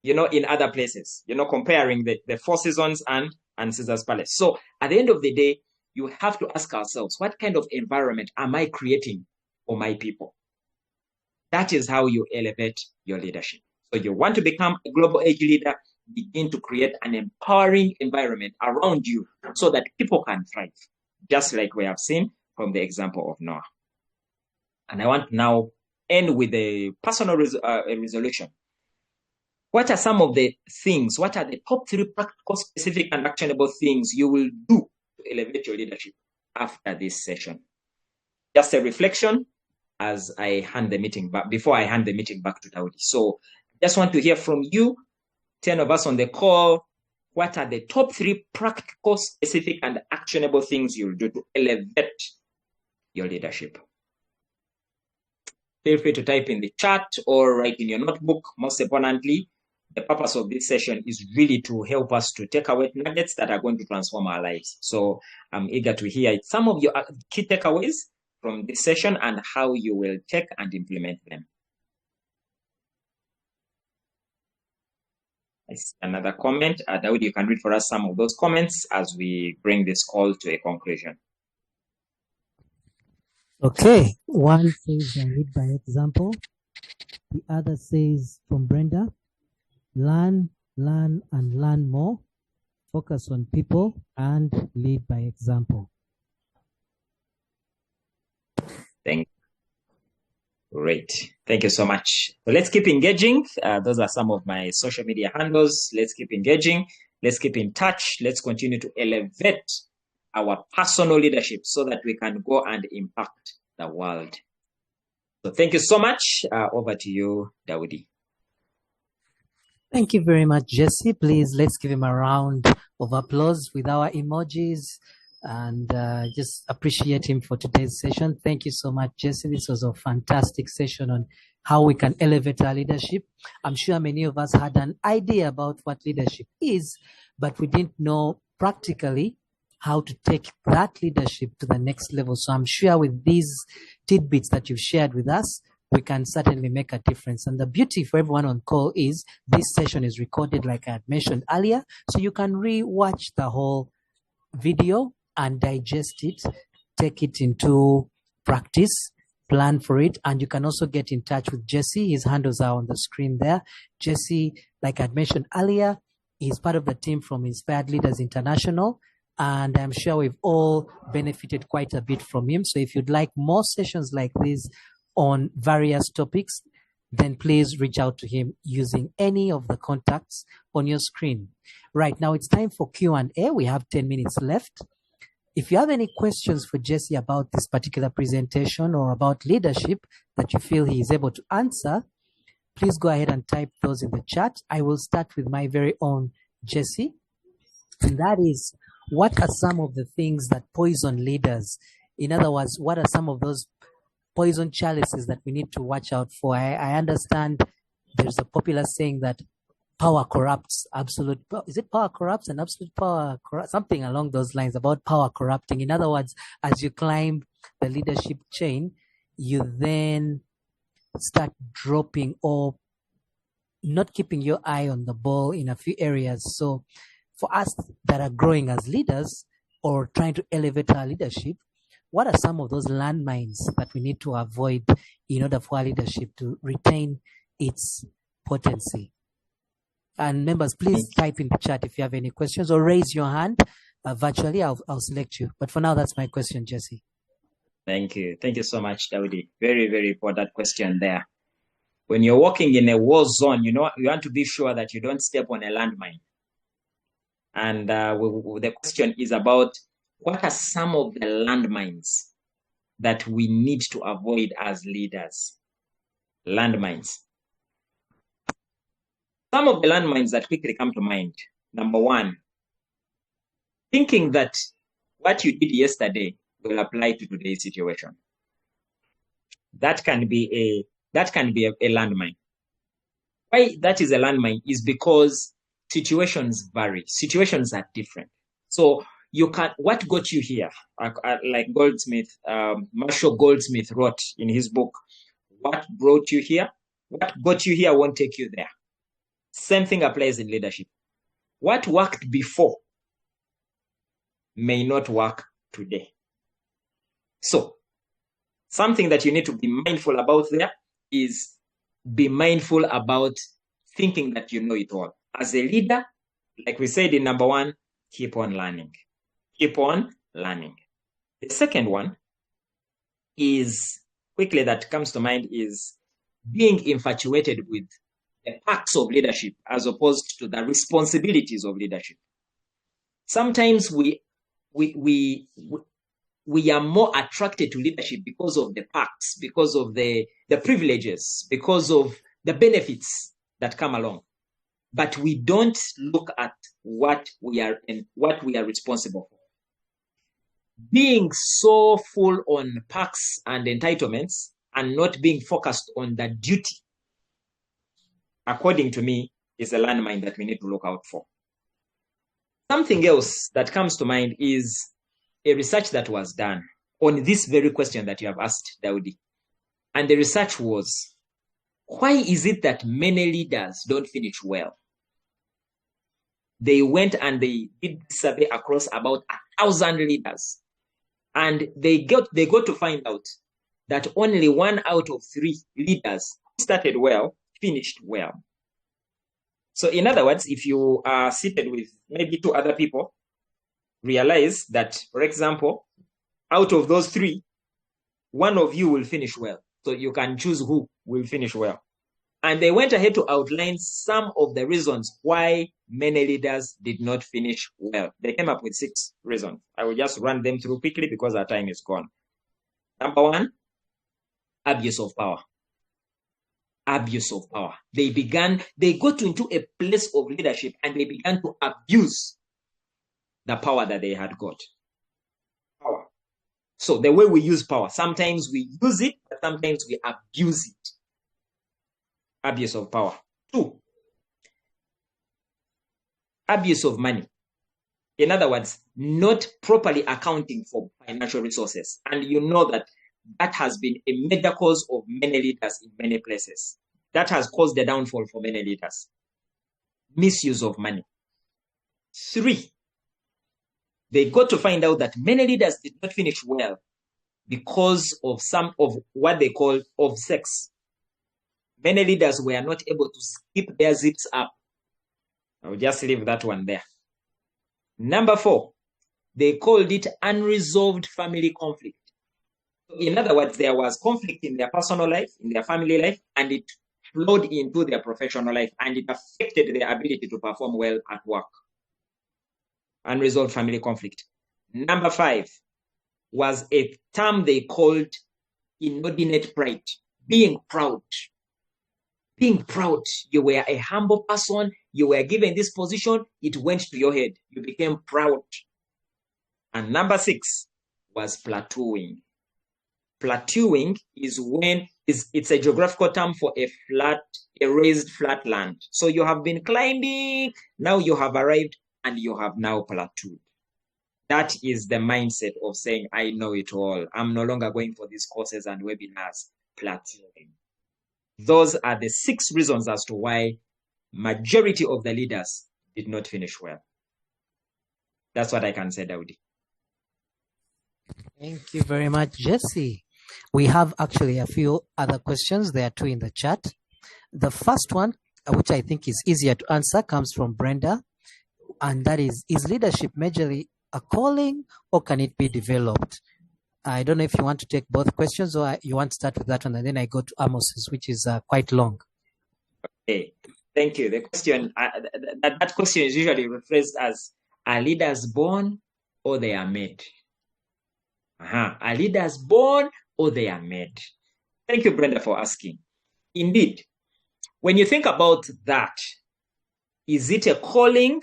in other places, comparing the Four Seasons and Caesar's palace. So at the end of the day, you have to ask ourselves, what kind of environment am I creating for my people? That is how you elevate your leadership. So you want to become a global age leader, begin to create an empowering environment around you so that people can thrive, just like we have seen from the example of Noah. And I want to now end with a personal resolution. What are some of the things, what are the top 3 practical, specific, and actionable things you will do to elevate your leadership after this session? Just a reflection as I hand the meeting back, before I hand the meeting back to Daudi. So just want to hear from you, 10 of us on the call. What are the top 3 practical, specific, and actionable things you'll do to elevate your leadership? Feel free to type in the chat or write in your notebook. Most importantly, the purpose of this session is really to help us to take away nuggets that are going to transform our lives. So I'm eager to hear some of your key takeaways from this session and how you will take and implement them. I see another comment. Daudi, you can read for us some of those comments as we bring this call to a conclusion. Okay, one says lead by example. The other says from Brenda, learn, and learn more. Focus on people and lead by example. Great. Thank you so much. So let's keep engaging. Those are some of my social media handles. Let's keep engaging. Let's keep in touch. Let's continue to elevate our personal leadership so that we can go and impact the world. So thank you so much. Over to you, Daudi. Thank you very much, Jesse. Please, let's give him a round of applause with our emojis and just appreciate him for today's session. Thank you so much, Jesse. This was a fantastic session on how we can elevate our leadership. I'm sure many of us had an idea about what leadership is, but we didn't know practically how to take that leadership to the next level. So I'm sure with these tidbits that you've shared with us, we can certainly make a difference. And the beauty for everyone on call is this session is recorded, like I had mentioned earlier, so you can re-watch the whole video and digest it, take it into practice, plan for it, and you can also get in touch with Jesse. His handles are on the screen there. Jesse, like I had mentioned earlier, he's part of the team from Inspired Leaders International, and I'm sure we've all benefited quite a bit from him. So if you'd like more sessions like this on various topics, then please reach out to him using any of the contacts on your screen. Right now, it's time for Q&A. We have 10 minutes left. If you have any questions for Jesse about this particular presentation or about leadership that you feel he is able to answer, please go ahead and type those in the chat. I will start with my very own Jesse, and that is, what are some of the things that poison leaders? In other words, what are some of those poison chalices that we need to watch out for? I understand there's a popular saying that power corrupts, absolute. Is it power corrupts and absolute power? Something along those lines about power corrupting. In other words, as you climb the leadership chain, you then start dropping or not keeping your eye on the ball in a few areas. So for us that are growing as leaders or trying to elevate our leadership, what are some of those landmines that we need to avoid in order for our leadership to retain its potency? And members, please type in the chat if you have any questions or raise your hand virtually. I'll select you. But for now, that's my question, Jesse. Thank you. Thank you so much, Daudi. Very, very important question there. When you're walking in a war zone, you want to be sure that you don't step on a landmine. And the question is about, what are some of the landmines that we need to avoid as leaders. Landmines. Some of the landmines that quickly come to mind. Number one, thinking that what you did yesterday will apply to today's situation. That can be a landmine. Why that is a landmine is because situations vary. Situations are different. So you can, what got you here? Like Goldsmith, Marshall Goldsmith wrote in his book, what brought you here? What got you here won't take you there. Same thing applies in leadership. What worked before may not work today. So something that you need to be mindful about there is be mindful about thinking that you know it all. As a leader, like we said in number one, keep on learning. Keep on learning. The second one is, quickly that comes to mind, is being infatuated with the perks of leadership as opposed to the responsibilities of leadership. Sometimes we are more attracted to leadership because of the perks, because of the privileges, because of the benefits that come along. But we don't look at what we are responsible for. Being so full on perks and entitlements and not being focused on the duty, according to me, is a landmine that we need to look out for. Something else that comes to mind is a research that was done on this very question that you have asked, Daudi. And the research was, why is it that many leaders don't finish well? They went and they did a survey across about 1,000 leaders. And they got to find out that only 1 out of 3 leaders who started well finished well. So in other words, if you are seated with maybe 2 other people, realize that, for example, out of those 3, 1 of you will finish well. So you can choose who will finish well. And they went ahead to outline some of the reasons why many leaders did not finish well. They came up with 6 reasons. I will just run them through quickly because our time is gone. Number 1, abuse of power. Abuse of power. They got into a place of leadership and they began to abuse the power that they had got. Power. So the way we use power, sometimes we use it, but sometimes we abuse it. Abuse of power. 2, abuse of money. In other words, not properly accounting for financial resources. And you know that has been a major cause of many leaders in many places. That has caused the downfall for many leaders. Misuse of money. 3, they got to find out that many leaders did not finish well because of some of what they call of sex. Many leaders were not able to keep their zips up. I'll just leave that one there. Number 4, they called it unresolved family conflict. In other words, there was conflict in their personal life, in their family life, and it flowed into their professional life, and it affected their ability to perform well at work. Unresolved family conflict. Number 5 was a term they called inordinate pride. Being proud. Being proud. You were a humble person. You were given this position. It went to your head. You became proud. And number 6 was plateauing. Plateauing is when it's a geographical term for a raised flat land. So you have been climbing, now you have arrived, and you have now plateaued. That is the mindset of saying, I know it all. I'm no longer going for these courses and webinars. Plateauing. Those are the 6 reasons as to why majority of the leaders did not finish well. That's what I can say, Daudi. Thank you very much, Jesse. We have actually a few other questions. There are 2 in the chat. The first one, which I think is easier to answer, comes from Brenda. And that is leadership majorly a calling or can it be developed? I don't know if you want to take both questions or you want to start with that one and then I go to Amos's, which is quite long. Okay, thank you. The question, that question is usually rephrased as, are leaders born or they are made? Are leaders born or they are made? Thank you, Brenda, for asking. Indeed, when you think about that, is it a calling?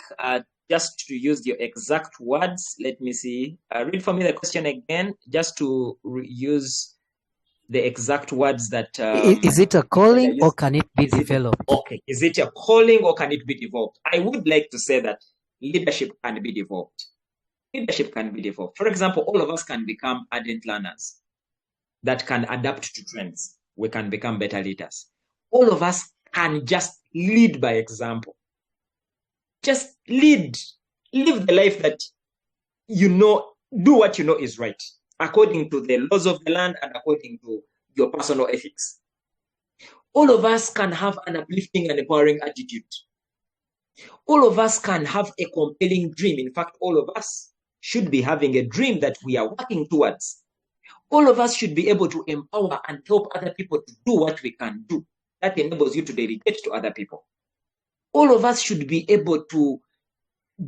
Just to use your exact words, let me see. Read for me the question again, just to use the exact words that... Is it a calling or can it be developed? Okay, is it a calling or can it be developed? I would like to say that leadership can be developed. Leadership can be developed. For example, all of us can become ardent learners that can adapt to trends. We can become better leaders. All of us can just lead by example. Just lead. Live the life that you know, do what you know is right, according to the laws of the land and according to your personal ethics. All of us can have an uplifting and empowering attitude. All of us can have a compelling dream. In fact, all of us should be having a dream that we are working towards. All of us should be able to empower and help other people to do what we can do. That enables you to delegate to other people. All of us should be able to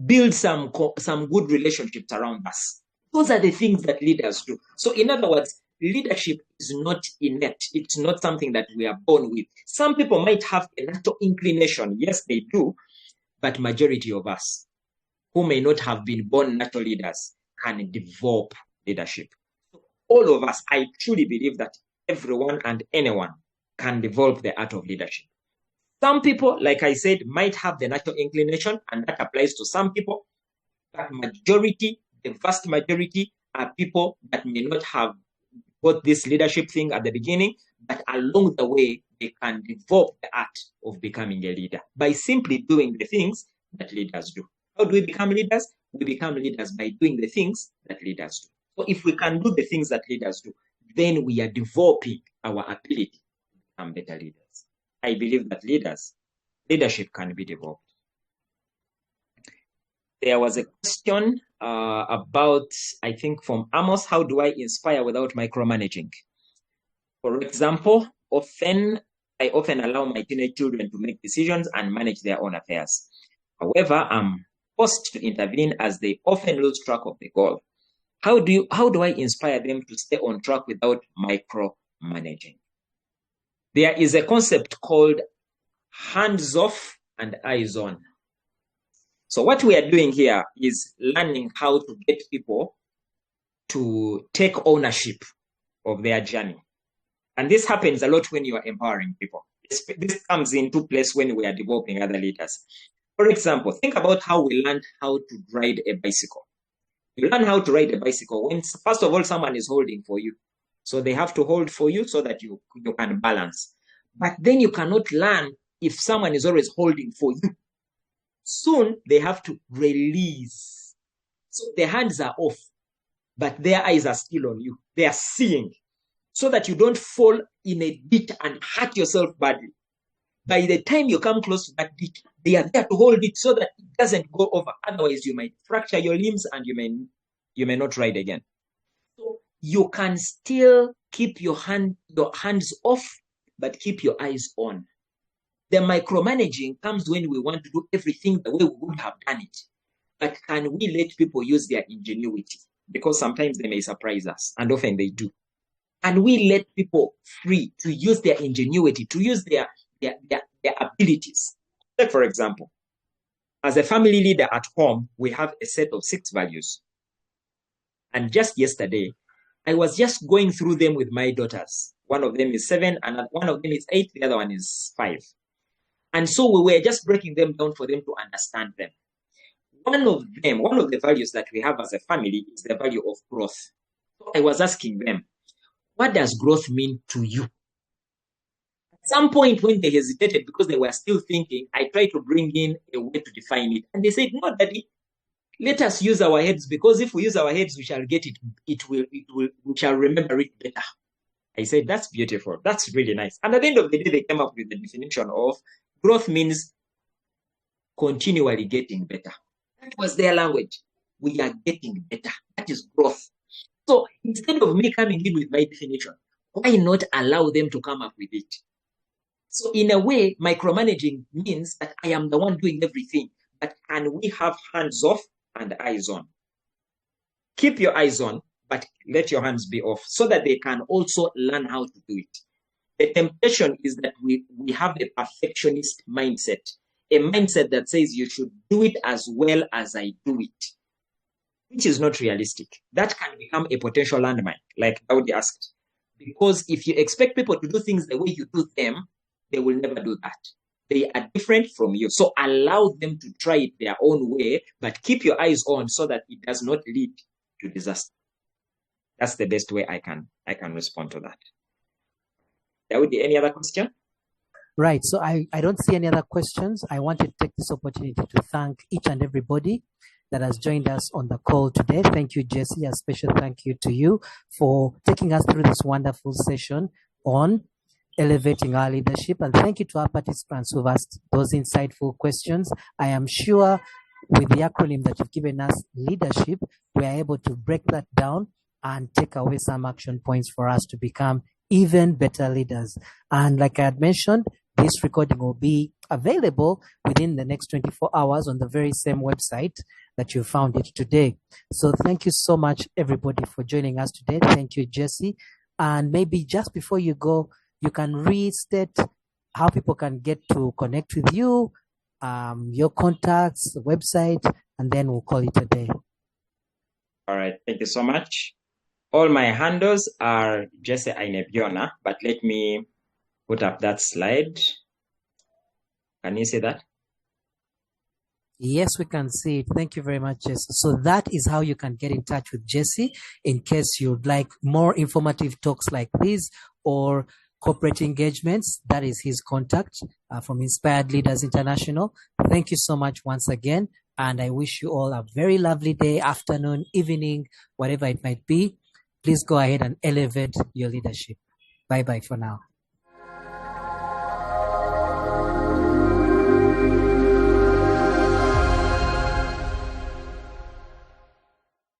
build some good relationships around us. Those are the things that leaders do. So in other words, leadership is not innate. It's not something that we are born with. Some people might have a natural inclination. Yes, they do. But majority of us who may not have been born natural leaders can develop leadership. All of us, I truly believe that everyone and anyone can develop the art of leadership. Some people, like I said, might have the natural inclination, and that applies to some people. But majority, the vast majority, are people that may not have got this leadership thing at the beginning, but along the way, they can develop the art of becoming a leader by simply doing the things that leaders do. How do we become leaders? We become leaders by doing the things that leaders do. So if we can do the things that leaders do, then we are developing our ability to become better leaders. I believe that leadership can be developed. There was a question about, I think from Amos, how do I inspire without micromanaging? For example, I often allow my teenage children to make decisions and manage their own affairs. However, I'm forced to intervene as they often lose track of the goal. How do I inspire them to stay on track without micromanaging? There is a concept called hands off and eyes on. So what we are doing here is learning how to get people to take ownership of their journey. And this happens a lot when you are empowering people. This comes into place when we are developing other leaders. For example, think about how we learned how to ride a bicycle. You learn how to ride a bicycle when, first of all, someone is holding for you. So they have to hold for you so that you can balance. But then you cannot learn if someone is always holding for you. Soon they have to release. So their hands are off, but their eyes are still on you. They are seeing, so that you don't fall in a ditch and hurt yourself badly. By the time you come close to that ditch, they are there to hold it so that it doesn't go over. Otherwise, you might fracture your limbs and you may not ride again. So you can still keep your hands off, but keep your eyes on. The micromanaging comes when we want to do everything the way we would have done it. But can we let people use their ingenuity? Because sometimes they may surprise us, and often they do. And we let people free to use their ingenuity, to use their abilities. Like, for example, as a family leader at home, we have a set of 6 values. And just yesterday, I was just going through them with my daughters. One of them is 7, and one of them is 8, the other one is 5. And so we were just breaking them down for them to understand them. One of the values that we have as a family is the value of growth. So I was asking them, what does growth mean to you? At some point when they hesitated because they were still thinking, I tried to bring in a way to define it. And they said, no, Daddy, let us use our heads, because if we use our heads, we shall get it. We shall remember it better. I said, that's beautiful. That's really nice. And at the end of the day, they came up with the definition of growth means continually getting better. That was their language. We are getting better. That is growth. So instead of me coming in with my definition, why not allow them to come up with it? So in a way, micromanaging means that I am the one doing everything. But can we have hands off and eyes on? Keep your eyes on, but let your hands be off so that they can also learn how to do it. The temptation is that we have a perfectionist mindset, a mindset that says you should do it as well as I do it, which is not realistic. That can become a potential landmine, like Daudi asked. Because if you expect people to do things the way you do them, they will never do that. They are different from you. So allow them to try it their own way, but keep your eyes on so that it does not lead to disaster. That's the best way I can respond to that. Daudi, any other question? Right. So I don't see any other questions. I want to take this opportunity to thank each and everybody that has joined us on the call today. Thank you, Jesse. A special thank you to you for taking us through this wonderful session on elevating our leadership. And thank you to our participants who've asked those insightful questions. I am sure with the acronym that you've given us, leadership, we are able to break that down and take away some action points for us to become even better leaders. And like I had mentioned, this recording will be available within the next 24 hours on the very same website that you found it today. So thank you so much, everybody, for joining us today. Thank you, Jesse. And maybe just before you go, you can restate how people can get to connect with you, your contacts, the website, and then we'll call it a day. All right. Thank you so much. All my handles are Jesse Ainebiona, but let me put up that slide. Can you see that? Yes, we can see it. Thank you very much, Jesse. So that is how you can get in touch with Jesse in case you'd like more informative talks like this or corporate engagements. That is his contact from Inspired Leaders International. Thank you so much once again. And I wish you all a very lovely day, afternoon, evening, whatever it might be. Please go ahead and elevate your leadership. Bye-bye for now.